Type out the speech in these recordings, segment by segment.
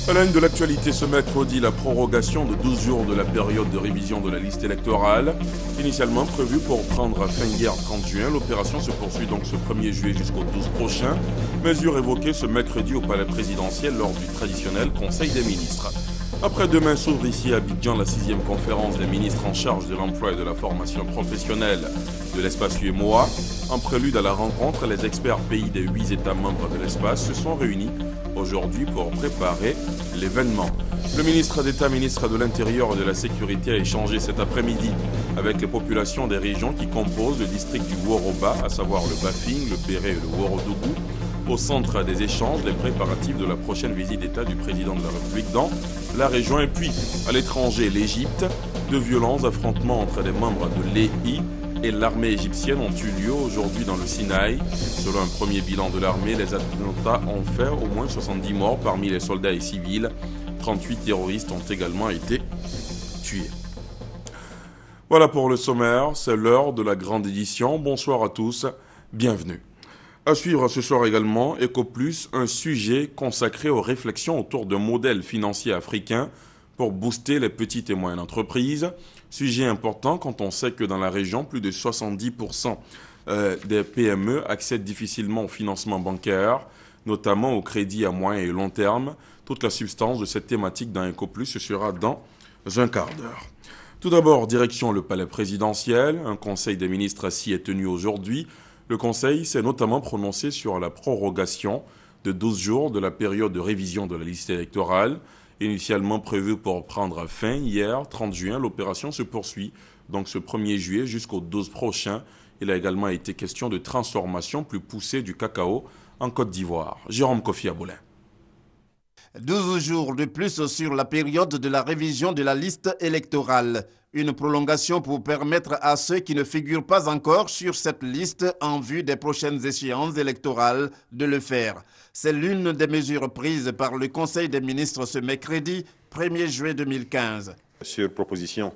À la une de l'actualité ce mercredi, la prorogation de 12 jours de la période de révision de la liste électorale. Initialement prévue pour prendre fin hier 30 juin, l'opération se poursuit donc ce 1er juillet jusqu'au 12 prochain. Mesure évoquée ce mercredi au palais présidentiel lors du traditionnel Conseil des ministres. Après-demain s'ouvre ici à Abidjan la 6e conférence des ministres en charge de l'emploi et de la formation professionnelle de l'espace UEMOA. En prélude à la rencontre, les experts pays des 8 États membres de l'espace se sont réunis aujourd'hui pour préparer l'événement. Le ministre d'État, ministre de l'Intérieur et de la Sécurité a échangé cet après-midi avec les populations des régions qui composent le district du Woroba, à savoir le Bafing, le Béré et le Worodougou. Au centre des échanges, les préparatifs de la prochaine visite d'État du président de la République dans la région. Et puis, à l'étranger, l'Égypte, de violents affrontements entre des membres de l'EI et l'armée égyptienne ont eu lieu aujourd'hui dans le Sinaï. Selon un premier bilan de l'armée, les attentats ont fait au moins 70 morts parmi les soldats et civils. 38 terroristes ont également été tués. Voilà pour le sommaire, c'est l'heure de la grande édition. Bonsoir à tous, bienvenue. À suivre ce soir également, EcoPlus, un sujet consacré aux réflexions autour d'un modèle financier africain pour booster les petites et moyennes entreprises. Sujet important quand on sait que dans la région, plus de 70% des PME accèdent difficilement au financement bancaire, notamment au crédit à moyen et long terme. Toute la substance de cette thématique dans EcoPlus sera dans un quart d'heure. Tout d'abord, direction le palais présidentiel. Un conseil des ministres s'y est tenu aujourd'hui. Le Conseil s'est notamment prononcé sur la prorogation de 12 jours de la période de révision de la liste électorale. Initialement prévue pour prendre fin hier, 30 juin, l'opération se poursuit donc ce 1er juillet jusqu'au 12 prochain. Il a également été question de transformation plus poussée du cacao en Côte d'Ivoire. Jérôme Kofi Aboulin. 12 jours de plus sur la période de la révision de la liste électorale. Une prolongation pour permettre à ceux qui ne figurent pas encore sur cette liste en vue des prochaines échéances électorales de le faire. C'est l'une des mesures prises par le Conseil des ministres ce mercredi 1er juillet 2015. Sur proposition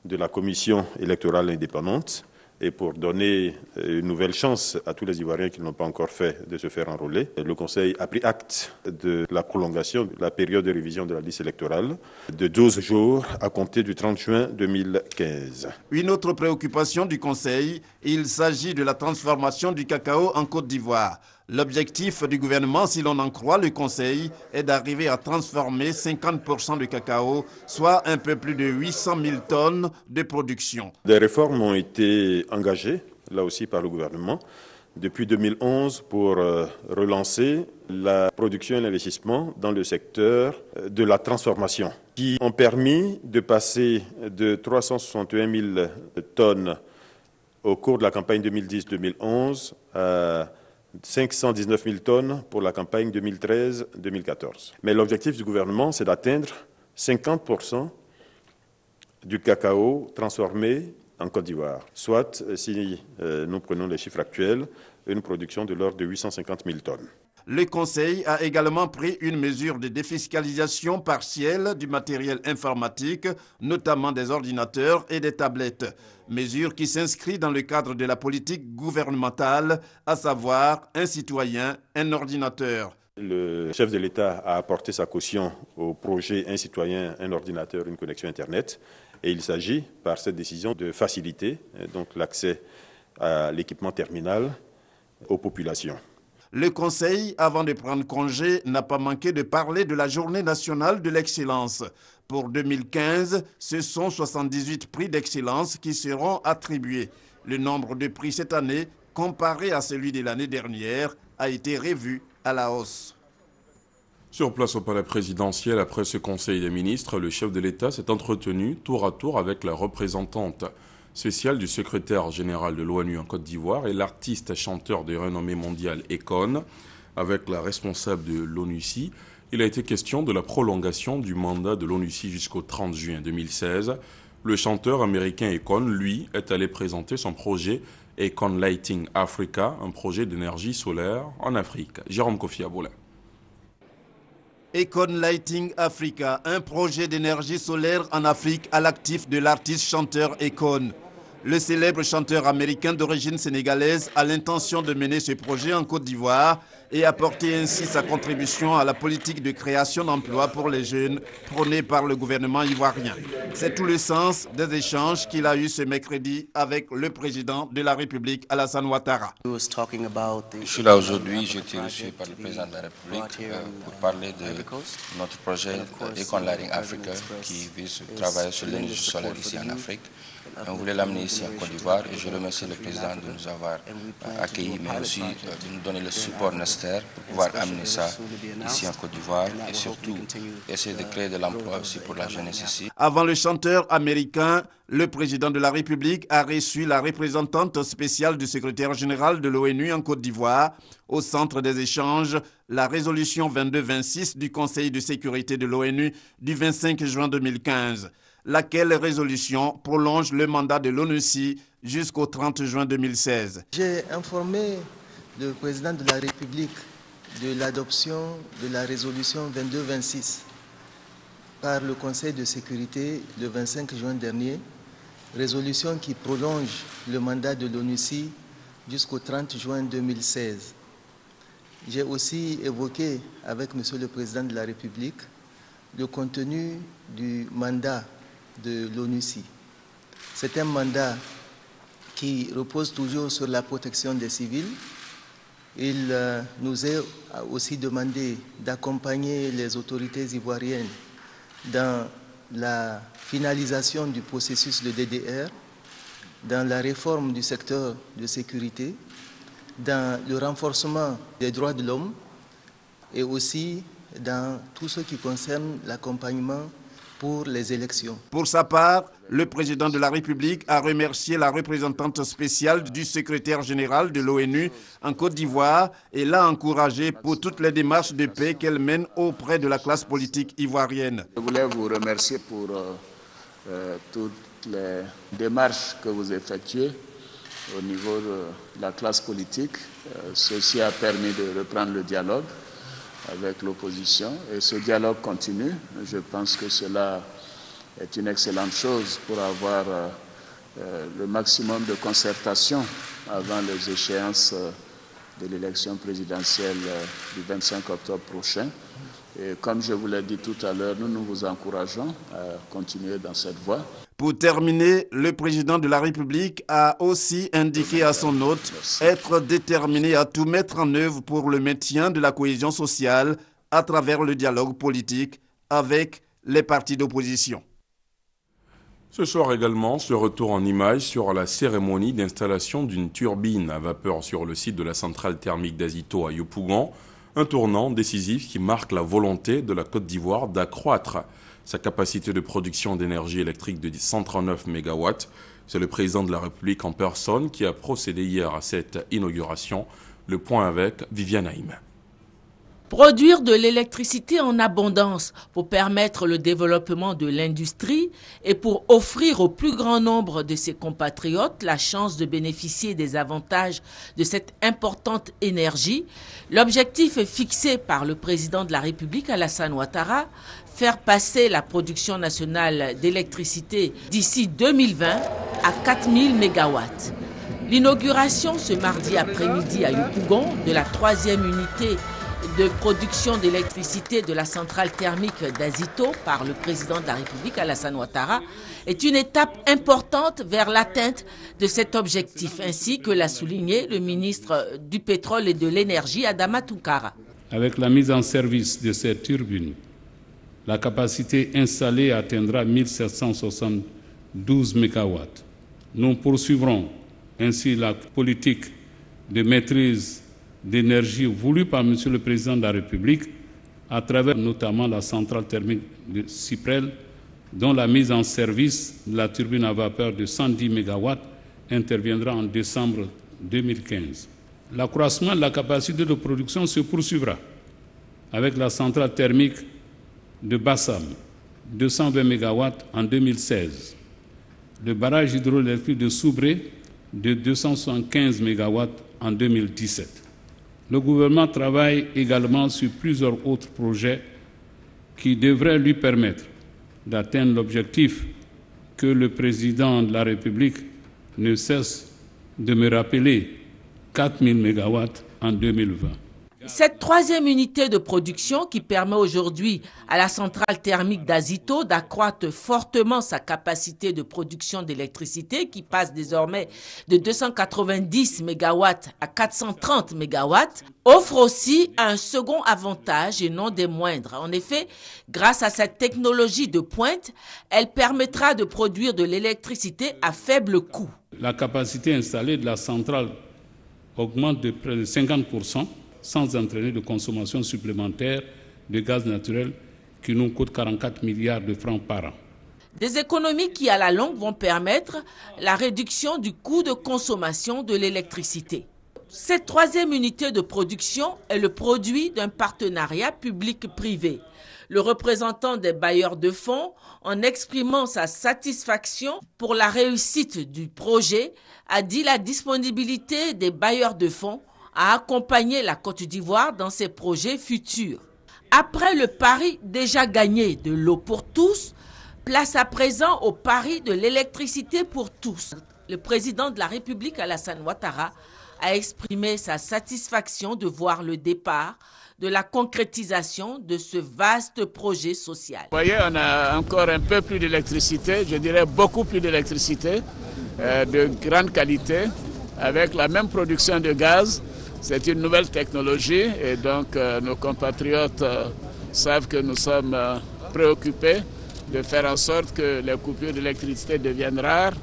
de la Commission électorale indépendante, et pour donner une nouvelle chance à tous les Ivoiriens qui n'ont pas encore fait de se faire enrôler, le Conseil a pris acte de la prolongation de la période de révision de la liste électorale de 12 jours à compter du 30 juin 2015. Une autre préoccupation du Conseil, il s'agit de la transformation du cacao en Côte d'Ivoire. L'objectif du gouvernement, si l'on en croit le Conseil, est d'arriver à transformer 50% du cacao, soit un peu plus de 800 000 tonnes de production. Des réformes ont été engagées, là aussi par le gouvernement, depuis 2011 pour relancer la production et l'investissement dans le secteur de la transformation, qui ont permis de passer de 361 000 tonnes au cours de la campagne 2010-2011 à 519 000 tonnes pour la campagne 2013-2014. Mais l'objectif du gouvernement, c'est d'atteindre 50% du cacao transformé en Côte d'Ivoire. Soit, si nous prenons les chiffres actuels, une production de l'ordre de 850 000 tonnes. Le Conseil a également pris une mesure de défiscalisation partielle du matériel informatique, notamment des ordinateurs et des tablettes. Mesure qui s'inscrit dans le cadre de la politique gouvernementale, à savoir un citoyen, un ordinateur. Le chef de l'État a apporté sa caution au projet Un citoyen, un ordinateur, une connexion Internet. Et il s'agit, par cette décision, de faciliter donc l'accès à l'équipement terminal aux populations. Le Conseil, avant de prendre congé, n'a pas manqué de parler de la Journée nationale de l'excellence. Pour 2015, ce sont 78 prix d'excellence qui seront attribués. Le nombre de prix cette année, comparé à celui de l'année dernière, a été revu à la hausse. Sur place au palais présidentiel, après ce Conseil des ministres, le chef de l'État s'est entretenu tour à tour avec la représentante spéciale du secrétaire général de l'ONU en Côte d'Ivoire et l'artiste chanteur de renommée mondiale Akon. Avec la responsable de l'ONUCI, il a été question de la prolongation du mandat de l'ONUCI jusqu'au 30 juin 2016. Le chanteur américain Akon, lui, est allé présenter son projet Akon Lighting Africa, un projet d'énergie solaire en Afrique. Jérôme Kofi Aboulin. Akon Lighting Africa, un projet d'énergie solaire en Afrique à l'actif de l'artiste chanteur Akon. Le célèbre chanteur américain d'origine sénégalaise a l'intention de mener ce projet en Côte d'Ivoire et apporter ainsi sa contribution à la politique de création d'emplois pour les jeunes prônée par le gouvernement ivoirien. C'est tout le sens des échanges qu'il a eu ce mercredi avec le président de la République, Alassane Ouattara. Je suis là aujourd'hui, j'ai été reçu par le président de la République pour parler de notre projet Econ Lighting Africa qui vise à travailler sur l'énergie solaire ici en Afrique. On voulait l'amener ici en Côte d'Ivoire et je remercie le président de nous avoir accueillis, mais aussi de nous donner le support nécessaire pour pouvoir amener ça ici en Côte d'Ivoire et surtout essayer de créer de l'emploi aussi pour la jeunesse ici. Avant le chanteur américain, le président de la République a reçu la représentante spéciale du secrétaire général de l'ONU en Côte d'Ivoire. Au centre des échanges, la résolution 2226 du Conseil de sécurité de l'ONU du 25 juin 2015. Laquelle résolution prolonge le mandat de l'ONUCI jusqu'au 30 juin 2016. J'ai informé le président de la République de l'adoption de la résolution 2226 par le Conseil de sécurité le 25 juin dernier, résolution qui prolonge le mandat de l'ONUCI jusqu'au 30 juin 2016. J'ai aussi évoqué avec Monsieur le Président de la République le contenu du mandat de l'ONUCI. C'est un mandat qui repose toujours sur la protection des civils. Il nous est aussi demandé d'accompagner les autorités ivoiriennes dans la finalisation du processus de DDR, dans la réforme du secteur de sécurité, dans le renforcement des droits de l'homme et aussi dans tout ce qui concerne l'accompagnement pour les élections. Pour sa part, le président de la République a remercié la représentante spéciale du secrétaire général de l'ONU en Côte d'Ivoire et l'a encouragée pour toutes les démarches de paix qu'elle mène auprès de la classe politique ivoirienne. Je voulais vous remercier pour toutes les démarches que vous effectuez au niveau de la classe politique. Ceci a permis de reprendre le dialogue avec l'opposition et ce dialogue continue. Je pense que cela est une excellente chose pour avoir le maximum de concertation avant les échéances de l'élection présidentielle du 25 octobre prochain. Et comme je vous l'ai dit tout à l'heure, nous vous encourageons à continuer dans cette voie. Pour terminer, le président de la République a aussi indiqué à son hôte être déterminé à tout mettre en œuvre pour le maintien de la cohésion sociale à travers le dialogue politique avec les partis d'opposition. Ce soir également, ce retour en images sur la cérémonie d'installation d'une turbine à vapeur sur le site de la centrale thermique d'Azito à Yopougon, un tournant décisif qui marque la volonté de la Côte d'Ivoire d'accroître sa capacité de production d'énergie électrique de 139 MW. C'est le président de la République en personne qui a procédé hier à cette inauguration. Le point avec Viviane Haïm. Produire de l'électricité en abondance pour permettre le développement de l'industrie et pour offrir au plus grand nombre de ses compatriotes la chance de bénéficier des avantages de cette importante énergie, l'objectif fixé par le président de la République, Alassane Ouattara, faire passer la production nationale d'électricité d'ici 2020 à 4000 MW. L'inauguration ce mardi après-midi à Yopougon de la 3e unité de production d'électricité de la centrale thermique d'Azito par le président de la République, Alassane Ouattara, est une étape importante vers l'atteinte de cet objectif, ainsi que l'a souligné le ministre du Pétrole et de l'Énergie, Adama Tounkara. Avec la mise en service de ces turbines, la capacité installée atteindra 1772 MW. Nous poursuivrons ainsi la politique de maîtrise d'énergie voulue par M. le Président de la République à travers notamment la centrale thermique de Cyprel, dont la mise en service de la turbine à vapeur de 110 MW interviendra en décembre 2015. L'accroissement de la capacité de production se poursuivra avec la centrale thermique de Bassam, 220 MW en 2016, le barrage hydroélectrique de Soubré de 275 MW en 2017. Le gouvernement travaille également sur plusieurs autres projets qui devraient lui permettre d'atteindre l'objectif que le président de la République ne cesse de me rappeler 4000 MW en 2020. Cette troisième unité de production qui permet aujourd'hui à la centrale thermique d'Azito d'accroître fortement sa capacité de production d'électricité qui passe désormais de 290 MW à 430 MW offre aussi un second avantage et non des moindres. En effet, grâce à cette technologie de pointe, elle permettra de produire de l'électricité à faible coût. La capacité installée de la centrale augmente de près de 50%. Sans entraîner de consommation supplémentaire de gaz naturel qui nous coûte 44 milliards de francs par an. Des économies qui, à la longue, vont permettre la réduction du coût de consommation de l'électricité. Cette troisième unité de production est le produit d'un partenariat public-privé. Le représentant des bailleurs de fonds, en exprimant sa satisfaction pour la réussite du projet, a dit la disponibilité des bailleurs de fonds à accompagner la Côte d'Ivoire dans ses projets futurs. Après le pari déjà gagné de l'eau pour tous, place à présent au pari de l'électricité pour tous. Le président de la République, Alassane Ouattara, a exprimé sa satisfaction de voir le départ de la concrétisation de ce vaste projet social. Vous voyez, on a encore un peu plus d'électricité, je dirais beaucoup plus d'électricité, de grande qualité, avec la même production de gaz. C'est une nouvelle technologie et donc nos compatriotes savent que nous sommes préoccupés de faire en sorte que les coupures d'électricité deviennent rares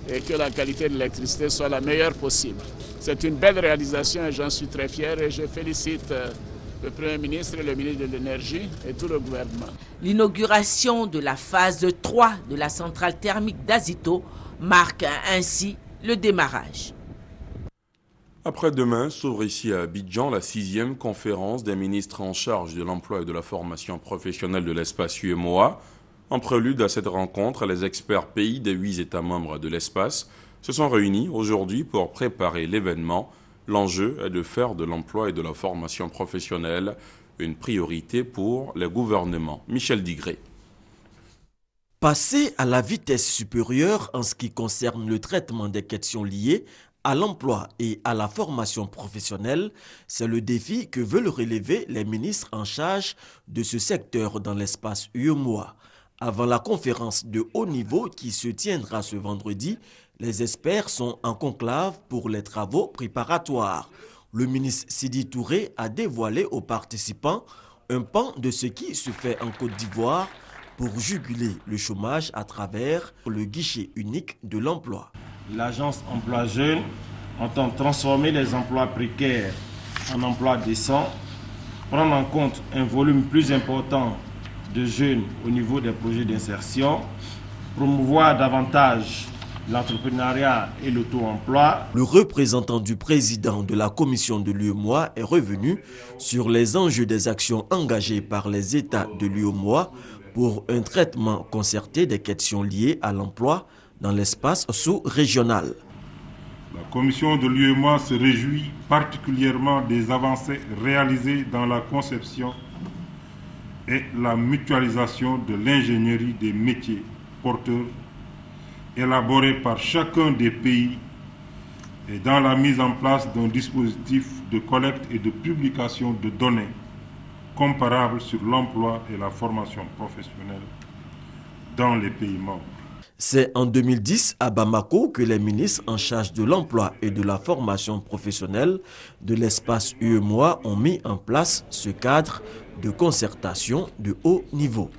et que la qualité de l'électricité soit la meilleure possible. C'est une belle réalisation et j'en suis très fier et je félicite le Premier ministre et le ministre de l'Énergie et tout le gouvernement. L'inauguration de la phase 3 de la centrale thermique d'Azito marque ainsi le démarrage. Après-demain s'ouvre ici à Abidjan la 6e conférence des ministres en charge de l'emploi et de la formation professionnelle de l'espace UEMOA. En prélude à cette rencontre, les experts pays des 8 États membres de l'espace se sont réunis aujourd'hui pour préparer l'événement. L'enjeu est de faire de l'emploi et de la formation professionnelle une priorité pour les gouvernements. Michel Digré. Passer à la vitesse supérieure en ce qui concerne le traitement des questions liées à l'emploi et à la formation professionnelle, c'est le défi que veulent relever les ministres en charge de ce secteur dans l'espace UEMOA. Avant la conférence de haut niveau qui se tiendra ce vendredi, les experts sont en conclave pour les travaux préparatoires. Le ministre Sidi Touré a dévoilé aux participants un pan de ce qui se fait en Côte d'Ivoire pour juguler le chômage à travers le guichet unique de l'emploi. L'agence Emploi Jeunes entend transformer les emplois précaires en emplois décents, prendre en compte un volume plus important de jeunes au niveau des projets d'insertion, promouvoir davantage l'entrepreneuriat et l'auto-emploi. Le représentant du président de la commission de l'UEMOA est revenu sur les enjeux des actions engagées par les États de l'UEMOA pour un traitement concerté des questions liées à l'emploi dans l'espace sous-régional. La commission de l'UEMOA se réjouit particulièrement des avancées réalisées dans la conception et la mutualisation de l'ingénierie des métiers porteurs élaborés par chacun des pays et dans la mise en place d'un dispositif de collecte et de publication de données comparables sur l'emploi et la formation professionnelle dans les pays membres. C'est en 2010 à Bamako que les ministres en charge de l'emploi et de la formation professionnelle de l'espace UEMOA ont mis en place ce cadre de concertation de haut niveau.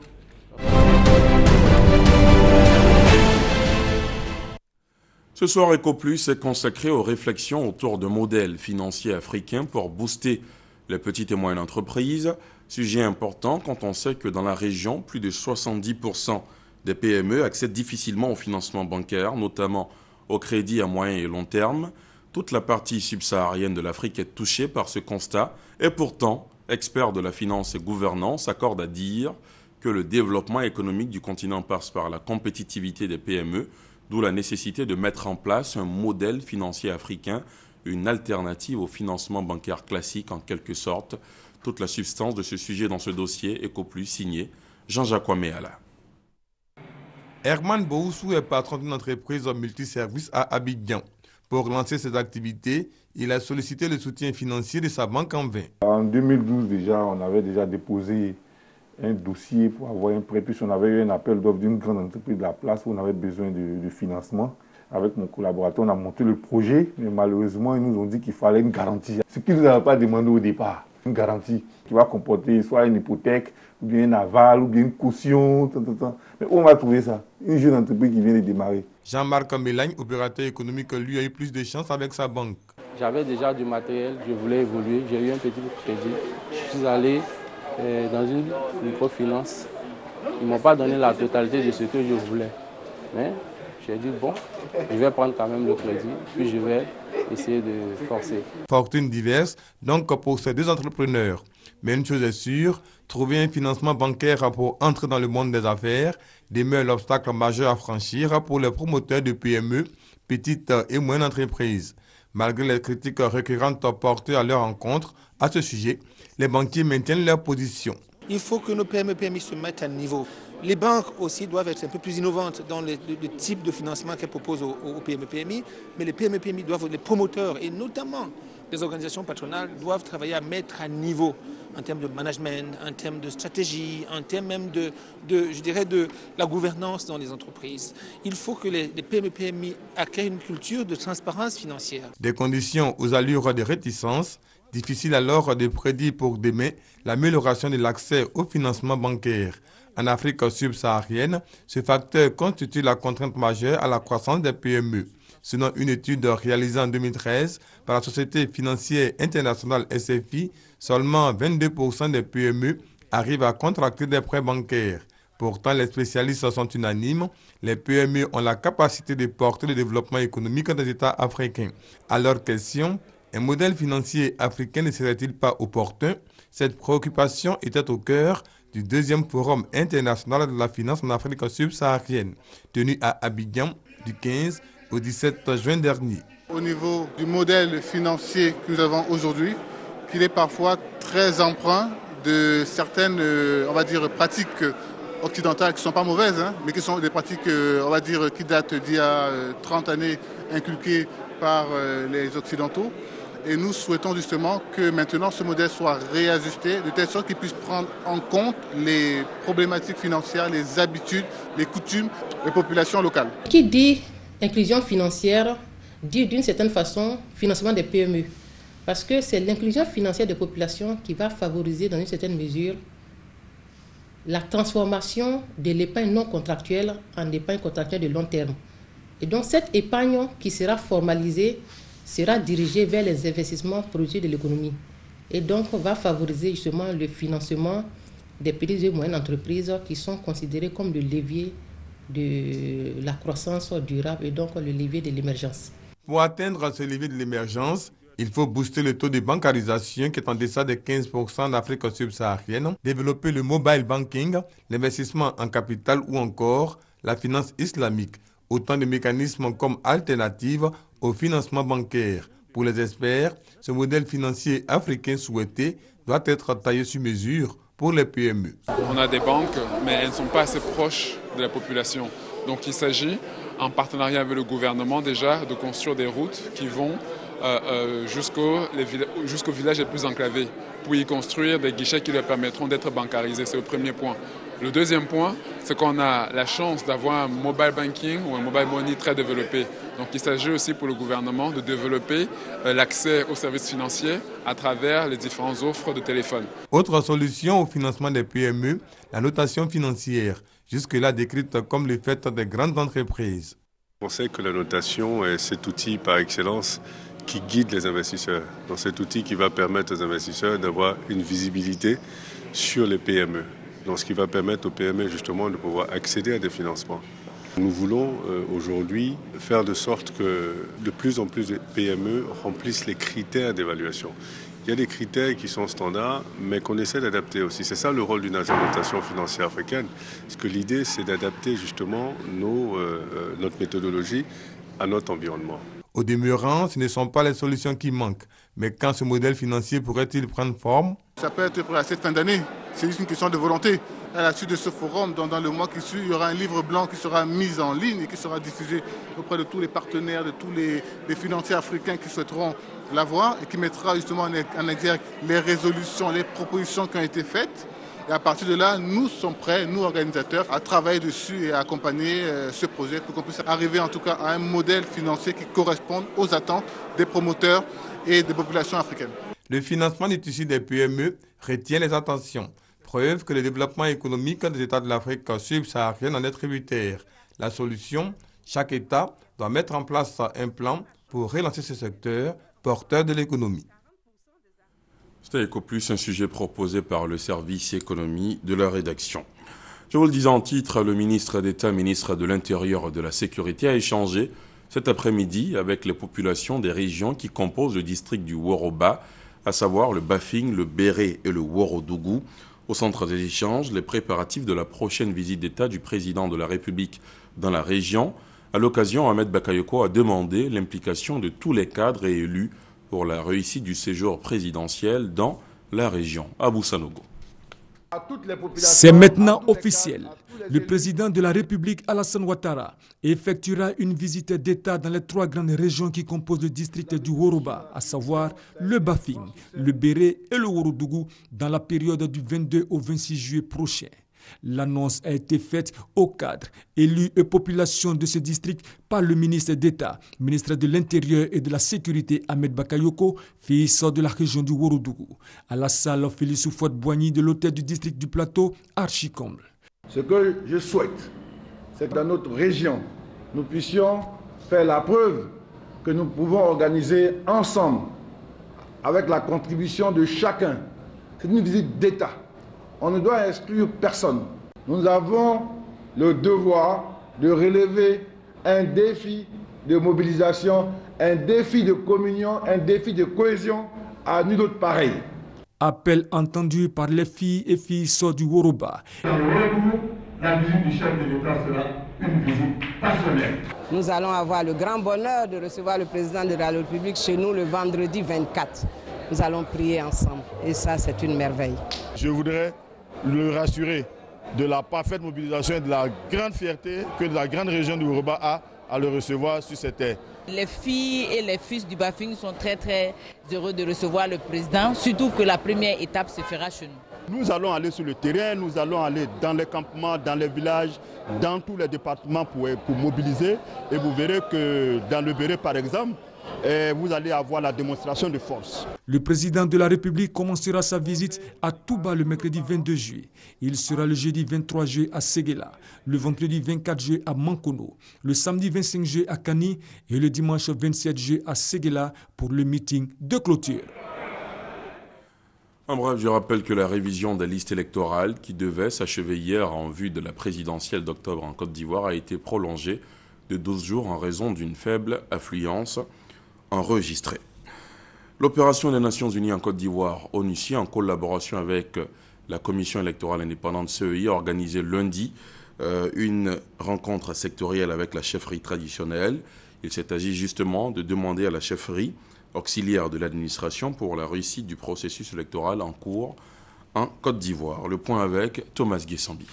Ce soir, EcoPlus est consacré aux réflexions autour de modèles financiers africains pour booster les petites et moyennes entreprises. Sujet important quand on sait que dans la région, plus de 70% des PME accèdent difficilement au financement bancaire, notamment au crédit à moyen et long terme. Toute la partie subsaharienne de l'Afrique est touchée par ce constat et pourtant, experts de la finance et gouvernance s'accordent à dire que le développement économique du continent passe par la compétitivité des PME, d'où la nécessité de mettre en place un modèle financier africain, une alternative au financement bancaire classique en quelque sorte. Toute la substance de ce sujet dans ce dossier EcoPlus signé Jean-Jacques Ouaméala. Herman Boussou est patron d'une entreprise multiservice à Abidjan. Pour lancer ses activités, il a sollicité le soutien financier de sa banque en vain. En 2012 déjà, on avait déjà déposé un dossier pour avoir un prêt, puisqu'on avait eu un appel d'offres d'une grande entreprise de la place où on avait besoin de financement. Avec mon collaborateur, on a monté le projet, mais malheureusement, ils nous ont dit qu'il fallait une garantie. Ce qu'ils ne nous avaient pas demandé au départ, une garantie qui va comporter soit une hypothèque, ou bien un aval, ou bien une caution, Mais où on va trouver ça? Une jeune entreprise qui vient de démarrer. Jean-Marc Mélagne, opérateur économique, lui a eu plus de chance avec sa banque. J'avais déjà du matériel, je voulais évoluer, j'ai eu un petit crédit. Je suis allé dans une microfinance. Ils ne m'ont pas donné la totalité de ce que je voulais. Mais j'ai dit, bon, je vais prendre quand même le crédit, puis je vais essayer de forcer. Fortune diverse, donc pour ces deux entrepreneurs. Mais une chose est sûre, trouver un financement bancaire pour entrer dans le monde des affaires demeure l'obstacle majeur à franchir pour les promoteurs de PME, petites et moyennes entreprises. Malgré les critiques récurrentes portées à leur encontre à ce sujet, les banquiers maintiennent leur position. Il faut que nos PME-PMI se mettent à niveau. Les banques aussi doivent être un peu plus innovantes dans le type de financement qu'elles proposent aux PME-PMI, mais les PME-PMI doivent, les promoteurs et notamment les organisations patronales doivent travailler à mettre à niveau en termes de management, en termes de stratégie, en termes même de la gouvernance dans les entreprises. Il faut que les PME-PMI acquièrent une culture de transparence financière. Des conditions aux allures de réticence, difficile alors de prédire pour demain l'amélioration de l'accès au financement bancaire. En Afrique subsaharienne, ce facteur constitue la contrainte majeure à la croissance des PME. Selon une étude réalisée en 2013 par la Société financière internationale SFI, seulement 22% des PME arrivent à contracter des prêts bancaires. Pourtant, les spécialistes sont unanimes, les PME ont la capacité de porter le développement économique des États africains. À leur question, un modèle financier africain ne serait-il pas opportun? Cette préoccupation était au cœur du deuxième forum international de la finance en Afrique subsaharienne, tenu à Abidjan du 15 au 17 juin dernier. Au niveau du modèle financier que nous avons aujourd'hui, qu'il est parfois très empreint de certaines, on va dire, pratiques occidentales qui ne sont pas mauvaises, mais qui sont des pratiques, on va dire, qui datent d'il y a 30 années inculquées par les Occidentaux. Et nous souhaitons justement que maintenant ce modèle soit réajusté de telle sorte qu'il puisse prendre en compte les problématiques financières, les habitudes, les coutumes des populations locales. Qui dit inclusion financière dit d'une certaine façon financement des PME. Parce que c'est l'inclusion financière des populations qui va favoriser dans une certaine mesure la transformation de l'épargne non contractuelle en épargne contractuelle de long terme. Et donc cette épargne qui sera formalisée sera dirigée vers les investissements productifs de l'économie. Et donc on va favoriser justement le financement des petites et moyennes entreprises qui sont considérées comme le levier de la croissance durable et donc le levier de l'émergence. Pour atteindre ce levier de l'émergence, il faut booster le taux de bancarisation qui est en deçà de 15% en Afrique subsaharienne, développer le mobile banking, l'investissement en capital ou encore la finance islamique. Autant de mécanismes comme alternative au financement bancaire. Pour les experts, ce modèle financier africain souhaité doit être taillé sur mesure pour les PME. On a des banques, mais elles ne sont pas assez proches de la population. Donc il s'agit, en partenariat avec le gouvernement déjà, de construire des routes qui vont jusqu'aux villages les plus enclavés, pour y construire des guichets qui leur permettront d'être bancarisés. C'est le premier point. Le deuxième point, c'est qu'on a la chance d'avoir un mobile banking ou un mobile money très développé. Donc il s'agit aussi pour le gouvernement de développer l'accès aux services financiers à travers les différentes offres de téléphone. Autre solution au financement des PME, la notation financière, jusque-là décrite comme le fait des grandes entreprises. On sait que la notation est cet outil par excellence qui guide les investisseurs. Donc cet outil qui va permettre aux investisseurs d'avoir une visibilité sur les PME. Donc ce qui va permettre aux PME justement de pouvoir accéder à des financements. Nous voulons aujourd'hui faire de sorte que de plus en plus de PME remplissent les critères d'évaluation. Il y a des critères qui sont standards, mais qu'on essaie d'adapter aussi. C'est ça le rôle d'une notation financière africaine. Parce que l'idée, c'est d'adapter justement notre méthodologie à notre environnement. Au demeurant, ce ne sont pas les solutions qui manquent. Mais quand ce modèle financier pourrait-il prendre forme? Ça peut être pour la cette fin d'année. C'est juste une question de volonté. à la suite de ce forum, dans le mois qui suit, il y aura un livre blanc qui sera mis en ligne et qui sera diffusé auprès de tous les partenaires, de tous les financiers africains qui souhaiteront l'avoir et qui mettra justement en exergue les résolutions, les propositions qui ont été faites. Et à partir de là, nous sommes prêts, nous organisateurs, à travailler dessus et à accompagner ce projet pour qu'on puisse arriver en tout cas à un modèle financier qui corresponde aux attentes des promoteurs et des populations africaines. Le financement du tissu des PME retient les attentions. Preuve que le développement économique des États de l'Afrique subsaharienne en est tributaire. La solution, chaque État doit mettre en place un plan pour relancer ce secteur porteur de l'économie. C'était EcoPlus, un sujet proposé par le service économie de la rédaction. Je vous le disais en titre, le ministre d'État, ministre de l'Intérieur et de la Sécurité a échangé cet après-midi avec les populations des régions qui composent le district du Woroba, à savoir le Bafing, le Béré et le Worodougou. Au centre des échanges, les préparatifs de la prochaine visite d'État du président de la République dans la région. À l'occasion, Ahmed Bakayoko a demandé l'implication de tous les cadres et élus pour la réussite du séjour présidentiel dans la région. Abou Sanogo. C'est maintenant officiel. Le président de la République, Alassane Ouattara, effectuera une visite d'État dans les 3 grandes régions qui composent le district du Woroba, à savoir le Bafing, le Béré et le Worodougou, dans la période du 22 au 26 juillet prochain. L'annonce a été faite aux cadres, élus et populations de ce district par le ministre d'État, ministre de l'Intérieur et de la Sécurité Ahmed Bakayoko, fils de la région du Worodougou, à la salle Félix Houphouët-Boigny de l'hôtel du district du Plateau, Archicomble. Ce que je souhaite, c'est que dans notre région, nous puissions faire la preuve que nous pouvons organiser ensemble, avec la contribution de chacun. C'est une visite d'État. On ne doit exclure personne. Nous avons le devoir de relever un défi de mobilisation, un défi de communion, un défi de cohésion à nul autre pareil. Appel entendu par les filles et fils du Woroba. Dans le retour, la visite du chef de l'État sera une visite passionnelle. Nous allons avoir le grand bonheur de recevoir le président de la République chez nous le vendredi 24. Nous allons prier ensemble et ça, c'est une merveille. Je voudrais le rassurer de la parfaite mobilisation et de la grande fierté que la grande région du Woroba a à le recevoir sur cette terre. Les filles et les fils du Bafing sont très heureux de recevoir le président, surtout que la première étape se fera chez nous. Nous allons aller sur le terrain, nous allons aller dans les campements, dans les villages, dans tous les départements pour mobiliser. Et vous verrez que dans le Béré, par exemple, vous allez avoir la démonstration de force. Le président de la République commencera sa visite à Touba le mercredi 22 juillet. Il sera le jeudi 23 juillet à Séguéla, le vendredi 24 juillet à Mankono, le samedi 25 juillet à Kani et le dimanche 27 juillet à Séguéla pour le meeting de clôture. En bref, je rappelle que la révision des listes électorales qui devait s'achever hier en vue de la présidentielle d'octobre en Côte d'Ivoire a été prolongée de 12 jours en raison d'une faible affluence enregistrée. L'opération des Nations Unies en Côte d'Ivoire, ONUCI, en collaboration avec la Commission électorale indépendante CEI, a organisé lundi une rencontre sectorielle avec la chefferie traditionnelle. Il s'est agi justement de demander à la chefferie auxiliaire de l'administration pour la réussite du processus électoral en cours en Côte d'Ivoire. Le point avec Thomas Guessambi.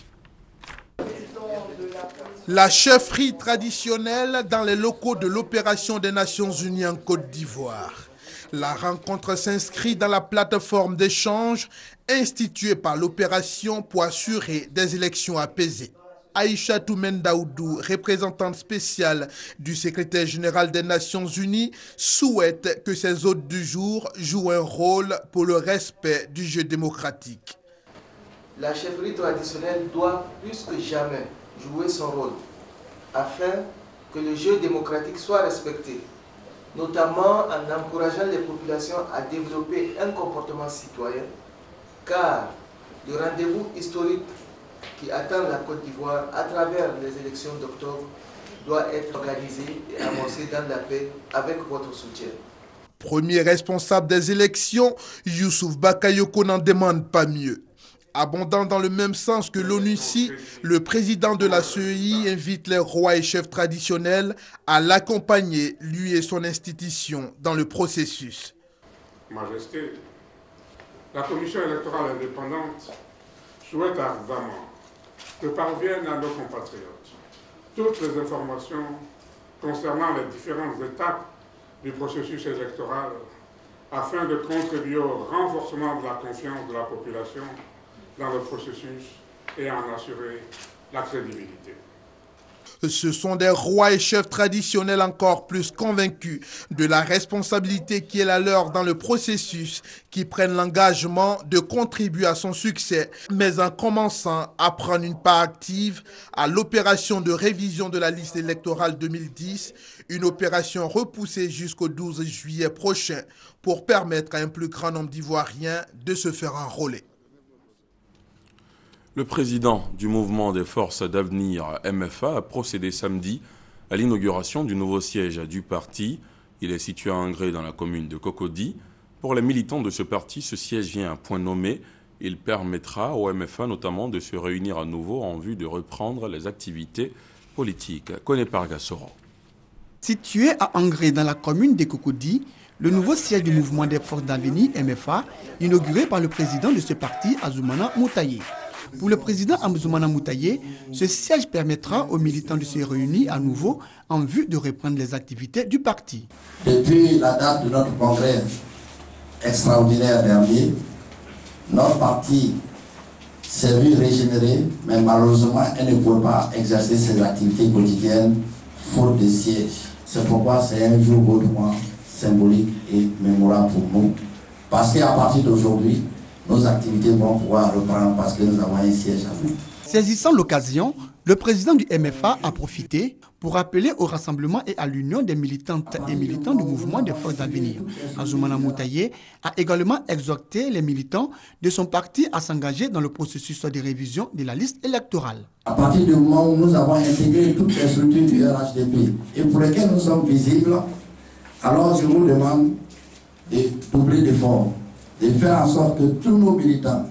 La chefferie traditionnelle dans les locaux de l'opération des Nations Unies en Côte d'Ivoire. La rencontre s'inscrit dans la plateforme d'échange instituée par l'opération pour assurer des élections apaisées. Aïcha Toumendaoudou, représentante spéciale du secrétaire général des Nations Unies, souhaite que ces hôtes du jour jouent un rôle pour le respect du jeu démocratique. La chefferie traditionnelle doit plus que jamais jouer son rôle afin que le jeu démocratique soit respecté, notamment en encourageant les populations à développer un comportement citoyen, car le rendez-vous historique qui attend la Côte d'Ivoire à travers les élections d'octobre doit être organisé et amorcé dans la paix avec votre soutien. Premier responsable des élections, Youssouf Bakayoko n'en demande pas mieux. Abondant dans le même sens que l'ONUCI, le président de la CEI invite les rois et chefs traditionnels à l'accompagner, lui et son institution, dans le processus. Majesté, la Commission électorale indépendante souhaite ardemment que parviennent à nos compatriotes toutes les informations concernant les différentes étapes du processus électoral afin de contribuer au renforcement de la confiance de la population dans le processus et en assurer la crédibilité. Ce sont des rois et chefs traditionnels encore plus convaincus de la responsabilité qui est la leur dans le processus, qui prennent l'engagement de contribuer à son succès, mais en commençant à prendre une part active à l'opération de révision de la liste électorale 2010, une opération repoussée jusqu'au 12 juillet prochain pour permettre à un plus grand nombre d'Ivoiriens de se faire enrôler. Le président du mouvement des forces d'avenir MFA a procédé samedi à l'inauguration du nouveau siège du parti. Il est situé à Angré dans la commune de Cocody. Pour les militants de ce parti, ce siège vient à point nommé. Il permettra au MFA notamment de se réunir à nouveau en vue de reprendre les activités politiques. Koné Pargasoro. Situé à Angré dans la commune de Cocody, le nouveau siège du mouvement des forces d'avenir MFA, inauguré par le président de ce parti, Azumana Moutaye. Pour le président Azumana Moutaye, ce siège permettra aux militants de se réunir à nouveau en vue de reprendre les activités du parti. Depuis la date de notre congrès extraordinaire dernier, notre parti s'est vu régénérer, mais malheureusement, elle ne peut pas exercer ses activités quotidiennes faute de siège. C'est pourquoi c'est un jour hautement symbolique et mémorable pour nous. Parce qu'à partir d'aujourd'hui, nos activités vont pouvoir reprendre parce que nous avons un siège à nous. Saisissant l'occasion, le président du MFA a profité pour appeler au rassemblement et à l'union des militantes et militants du mouvement des forces d'avenir. Azumana Moutaye a également exhorté les militants de son parti à s'engager dans le processus de révision de la liste électorale. À partir du moment où nous avons intégré toutes les structures du RHDP et pour lesquelles nous sommes visibles, alors je vous demande de doubler d'efforts, de faire en sorte que tous nos militants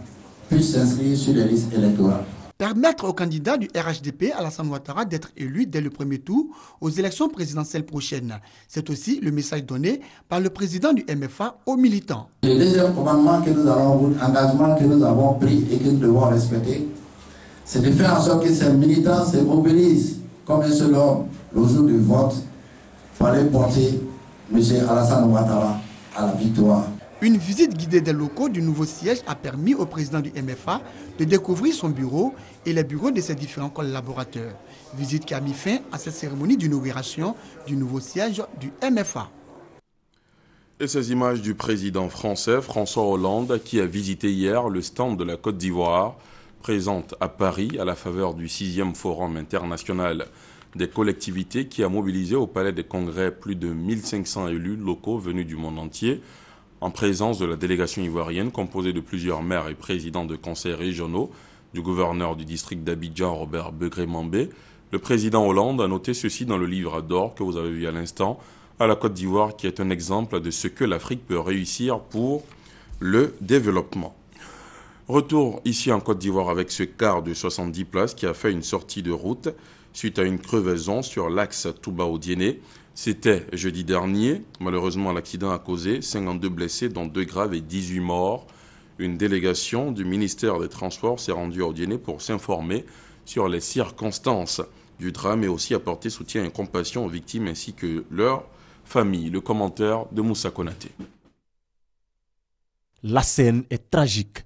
puissent s'inscrire sur les listes électorales. Permettre aux candidats du RHDP Alassane Ouattara d'être élus dès le premier tour aux élections présidentielles prochaines. C'est aussi le message donné par le président du MFA aux militants. Le deuxième commandement que nous allons, engagement que nous avons pris et que nous devons respecter, c'est de faire en sorte que ces militants se mobilisent comme un seul homme le jour du vote pour aller porter M. Alassane Ouattara à la victoire. Une visite guidée des locaux du nouveau siège a permis au président du MFA de découvrir son bureau et les bureaux de ses différents collaborateurs. Visite qui a mis fin à cette cérémonie d'inauguration du nouveau siège du MFA. Et ces images du président français François Hollande qui a visité hier le stand de la Côte d'Ivoire, présente à Paris à la faveur du 6e Forum international des collectivités qui a mobilisé au Palais des Congrès plus de 1500 élus locaux venus du monde entier, en présence de la délégation ivoirienne composée de plusieurs maires et présidents de conseils régionaux, du gouverneur du district d'Abidjan, Robert Begré-Mambé. Le président Hollande a noté ceci dans le livre d'or que vous avez vu à l'instant, à la Côte d'Ivoire, qui est un exemple de ce que l'Afrique peut réussir pour le développement. Retour ici en Côte d'Ivoire avec ce car de 70 places qui a fait une sortie de route suite à une crevaison sur l'axe Touba-Odiéné. C'était jeudi dernier. Malheureusement, l'accident a causé 52 blessés, dont 2 graves et 18 morts. Une délégation du ministère des Transports s'est rendue à Odiéné pour s'informer sur les circonstances du drame et aussi apporter soutien et compassion aux victimes ainsi que leurs familles. Le commentaire de Moussa Konaté. La scène est tragique.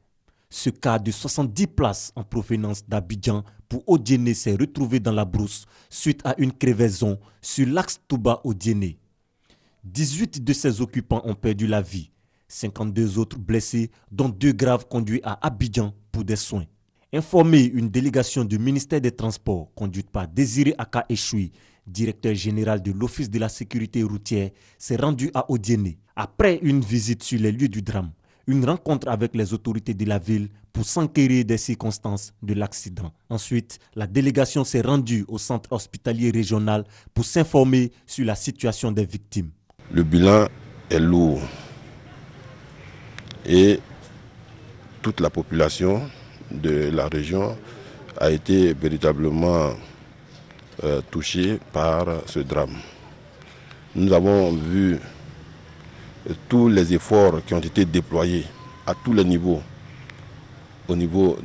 Ce cas de 70 places en provenance d'Abidjan pour Odiéné s'est retrouvé dans la brousse suite à une crevaison sur l'axe Touba-Odiéné. 18 de ses occupants ont perdu la vie, 52 autres blessés, dont 2 graves conduits à Abidjan pour des soins. Informé, une délégation du ministère des Transports conduite par Désiré Aka Echoui, directeur général de l'Office de la sécurité routière, s'est rendue à Odiéné. Après une visite sur les lieux du drame, une rencontre avec les autorités de la ville pour s'enquérir des circonstances de l'accident. Ensuite, la délégation s'est rendue au centre hospitalier régional pour s'informer sur la situation des victimes. Le bilan est lourd et toute la population de la région a été véritablement touchée par ce drame. Nous avons vu tous les efforts qui ont été déployés à tous les niveaux, au niveau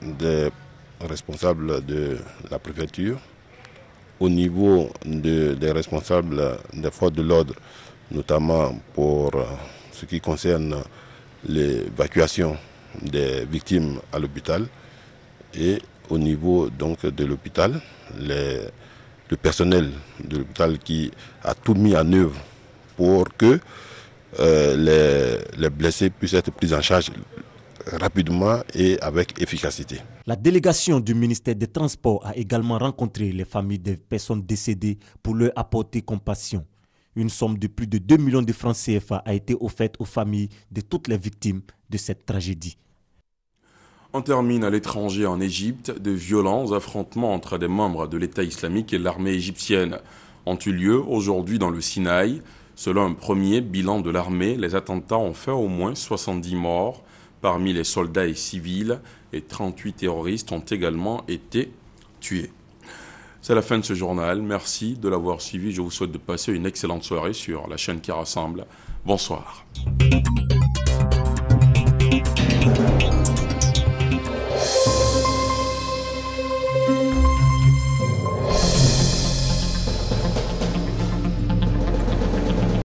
des responsables de la préfecture, au niveau des responsables des forces de l'ordre, notamment pour ce qui concerne l'évacuation des victimes à l'hôpital, et au niveau donc de l'hôpital, le personnel de l'hôpital qui a tout mis en œuvre pour que les blessés puissent être pris en charge rapidement et avec efficacité. La délégation du ministère des Transports a également rencontré les familles des personnes décédées pour leur apporter compassion. Une somme de plus de 2 millions de francs CFA a été offerte aux familles de toutes les victimes de cette tragédie. On termine à l'étranger en Égypte. De violents affrontements entre des membres de l'État islamique et l'armée égyptienne ont eu lieu aujourd'hui dans le Sinaï. Selon un premier bilan de l'armée, les attentats ont fait au moins 70 morts parmi les soldats et civils, et 38 terroristes ont également été tués. C'est la fin de ce journal. Merci de l'avoir suivi. Je vous souhaite de passer une excellente soirée sur la chaîne qui rassemble. Bonsoir.